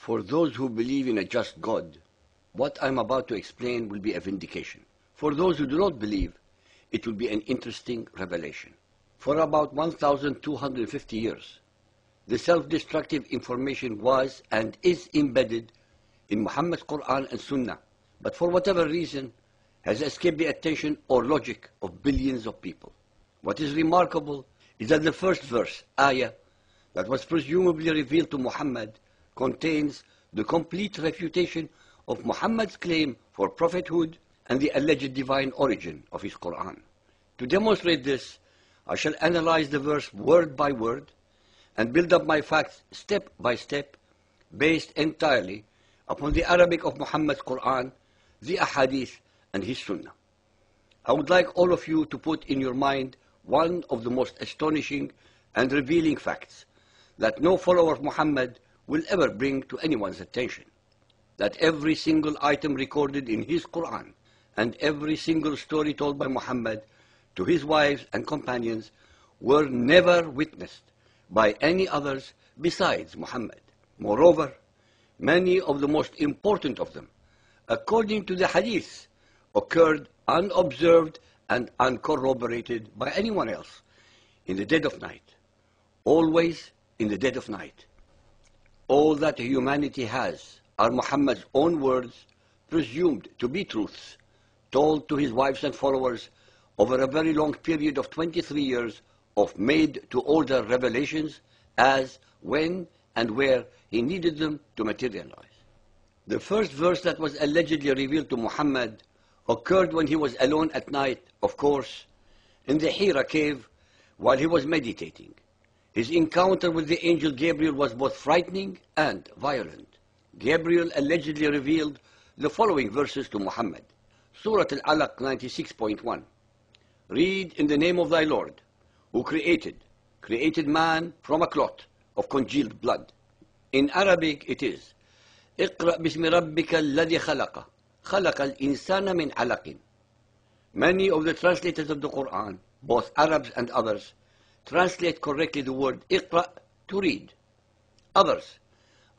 For those who believe in a just God, what I'm about to explain will be a vindication. For those who do not believe, it will be an interesting revelation. For about 1,250 years, the self-destructive information was and is embedded in Muhammad's Quran and Sunnah, but for whatever reason has escaped the attention or logic of billions of people. What is remarkable is that the first verse, ayah, that was presumably revealed to Muhammad contains the complete refutation of Muhammad's claim for prophethood and the alleged divine origin of his Quran. To demonstrate this, I shall analyze the verse word by word and build up my facts step by step based entirely upon the Arabic of Muhammad's Quran, the Ahadith, and his Sunnah. I would like all of you to put in your mind one of the most astonishing and revealing facts that no follower of Muhammad will ever bring to anyone's attention, that every single item recorded in his Quran and every single story told by Muhammad to his wives and companions were never witnessed by any others besides Muhammad. Moreover, many of the most important of them, according to the hadith, occurred unobserved and uncorroborated by anyone else in the dead of night, always in the dead of night. All that humanity has are Muhammad's own words, presumed to be truths, told to his wives and followers over a very long period of 23 years of made-to-order revelations as, when, and where he needed them to materialize. The first verse that was allegedly revealed to Muhammad occurred when he was alone at night, of course, in the Hira cave while he was meditating. His encounter with the angel Gabriel was both frightening and violent. Gabriel allegedly revealed the following verses to Muhammad. Surah Al-Alaq 96.1. Read in the name of thy Lord, who created man from a clot of congealed blood. In Arabic it is, اقرأ باسم ربك الذي خلق خلق الإنسان من علق. Many of the translators of the Quran, both Arabs and others, translate correctly the word اقرأ to read. Others,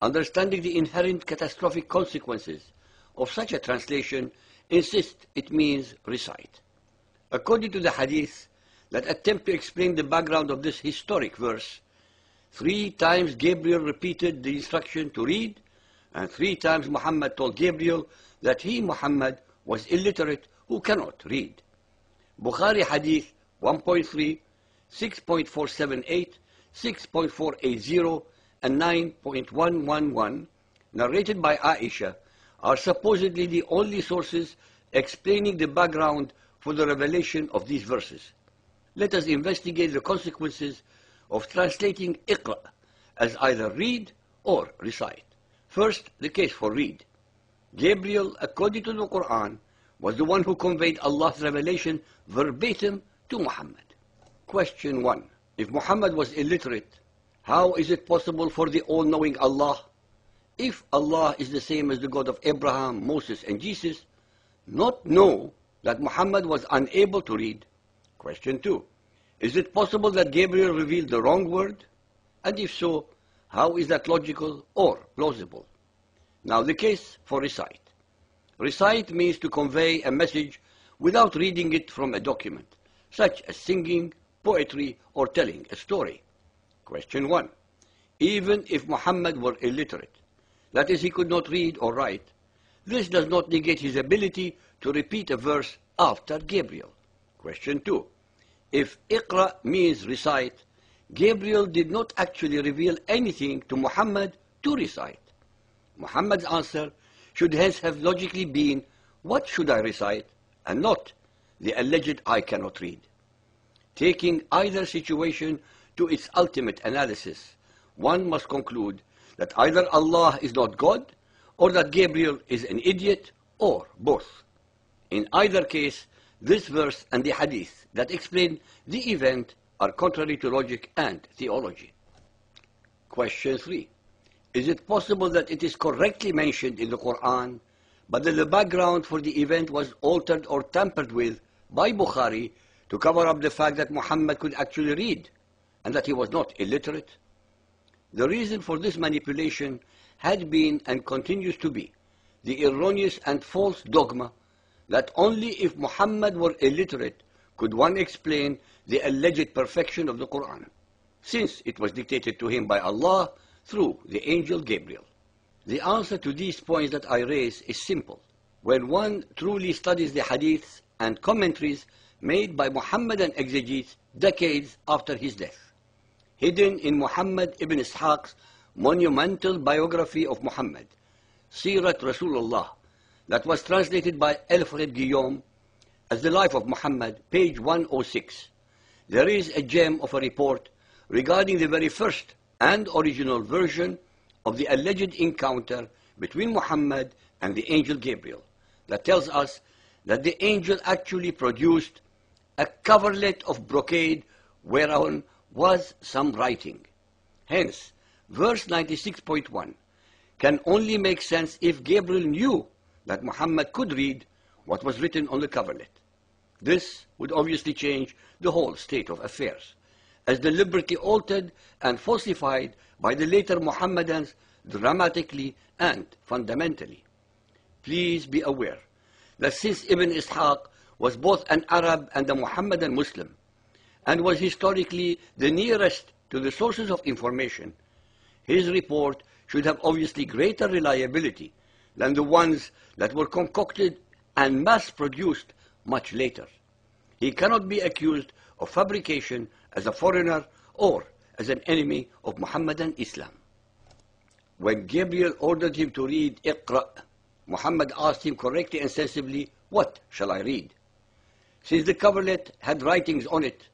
understanding the inherent catastrophic consequences of such a translation, insist it means recite. According to the hadith that attempt to explain the background of this historic verse, 3 times Gabriel repeated the instruction to read, and 3 times Muhammad told Gabriel that he, Muhammad, was illiterate who cannot read. Bukhari Hadith 1.3, 6.478, 6.480, and 9.111, narrated by Aisha, are supposedly the only sources explaining the background for the revelation of these verses. Let us investigate the consequences of translating Iqra as either read or recite. First, the case for read. Gabriel, according to the Quran, was the one who conveyed Allah's revelation verbatim to Muhammad. Question 1. If Muhammad was illiterate, how is it possible for the all-knowing Allah, if Allah is the same as the God of Abraham, Moses, and Jesus, not know that Muhammad was unable to read? Question 2. Is it possible that Gabriel revealed the wrong word? And if so, how is that logical or plausible? Now the case for recite. Recite means to convey a message without reading it from a document, such as singing, poetry, or telling a story. Question 1. Even if Muhammad were illiterate, that is, he could not read or write, this does not negate his ability to repeat a verse after Gabriel. Question 2. If Iqra means recite, Gabriel did not actually reveal anything to Muhammad to recite. Muhammad's answer should hence have logically been, what should I recite, and not the alleged I cannot read. Taking either situation to its ultimate analysis, one must conclude that either Allah is not God, or that Gabriel is an idiot, or both. In either case, this verse and the hadith that explain the event are contrary to logic and theology. Question 3. Is it possible that it is correctly mentioned in the Quran, but that the background for the event was altered or tampered with by Bukhari to cover up the fact that Muhammad could actually read and that he was not illiterate? The reason for this manipulation had been and continues to be the erroneous and false dogma that only if Muhammad were illiterate could one explain the alleged perfection of the Quran, since it was dictated to him by Allah through the angel Gabriel. The answer to these points that I raise is simple. When one truly studies the hadiths and commentaries made by Muhammadan exegetes decades after his death, hidden in Muhammad ibn Ishaq's monumental biography of Muhammad, Sirat Rasulullah, that was translated by Alfred Guillaume as The Life of Muhammad, page 106, there is a gem of a report regarding the very first and original version of the alleged encounter between Muhammad and the angel Gabriel that tells us that the angel actually produced a coverlet of brocade whereon was some writing. Hence, verse 96.1 can only make sense if Gabriel knew that Muhammad could read what was written on the coverlet. This would obviously change the whole state of affairs, as deliberately altered and falsified by the later Muhammadans dramatically and fundamentally. Please be aware that since Ibn Ishaq was both an Arab and a Muhammadan Muslim, and was historically the nearest to the sources of information, his report should have obviously greater reliability than the ones that were concocted and mass-produced much later. He cannot be accused of fabrication as a foreigner or as an enemy of Muhammadan Islam. When Gabriel ordered him to read Iqra, Muhammad asked him correctly and sensibly, "What shall I read?" Since the coverlet had writings on it,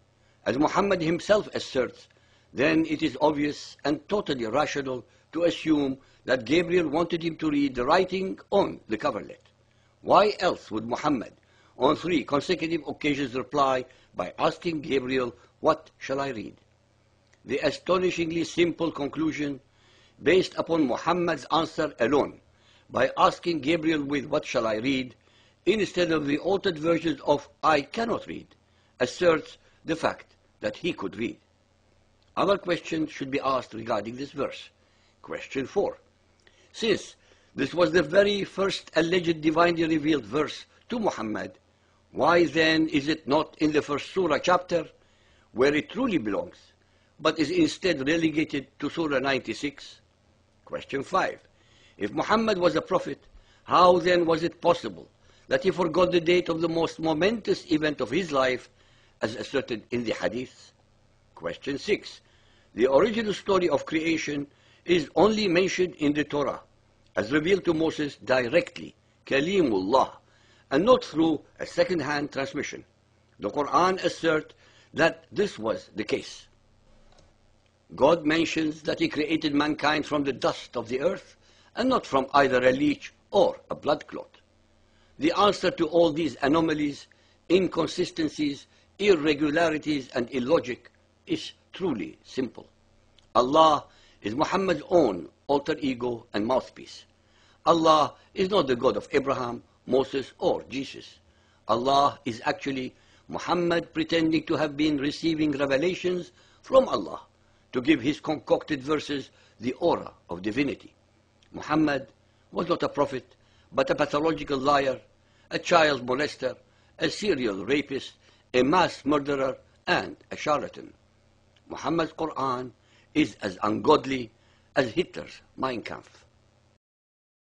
as Muhammad himself asserts, then it is obvious and totally rational to assume that Gabriel wanted him to read the writing on the coverlet. Why else would Muhammad on 3 consecutive occasions reply by asking Gabriel, "What shall I read?" The astonishingly simple conclusion, based upon Muhammad's answer alone, by asking Gabriel with "What shall I read?" instead of the altered versions of "I cannot read," asserts the fact that he could read. Other questions should be asked regarding this verse. Question 4. Since this was the very first alleged divinely revealed verse to Muhammad, why then is it not in the first surah chapter, where it truly belongs, but is instead relegated to Surah 96? Question 5. If Muhammad was a prophet, how then was it possible that he forgot the date of the most momentous event of his life, as asserted in the hadith? Question 6. The original story of creation is only mentioned in the Torah, as revealed to Moses directly, Kalimullah, and not through a second-hand transmission. The Quran asserts that this was the case. God mentions that he created mankind from the dust of the earth, and not from either a leech or a blood clot. The answer to all these anomalies, inconsistencies, irregularities, and illogic is truly simple. Allah is Muhammad's own alter ego and mouthpiece. Allah is not the God of Abraham, Moses, or Jesus. Allah is actually Muhammad pretending to have been receiving revelations from Allah to give his concocted verses the aura of divinity. Muhammad was not a prophet, but a pathological liar, a child molester, a serial rapist, a mass murderer, and a charlatan. Muhammad's Quran is as ungodly as Hitler's Mein Kampf.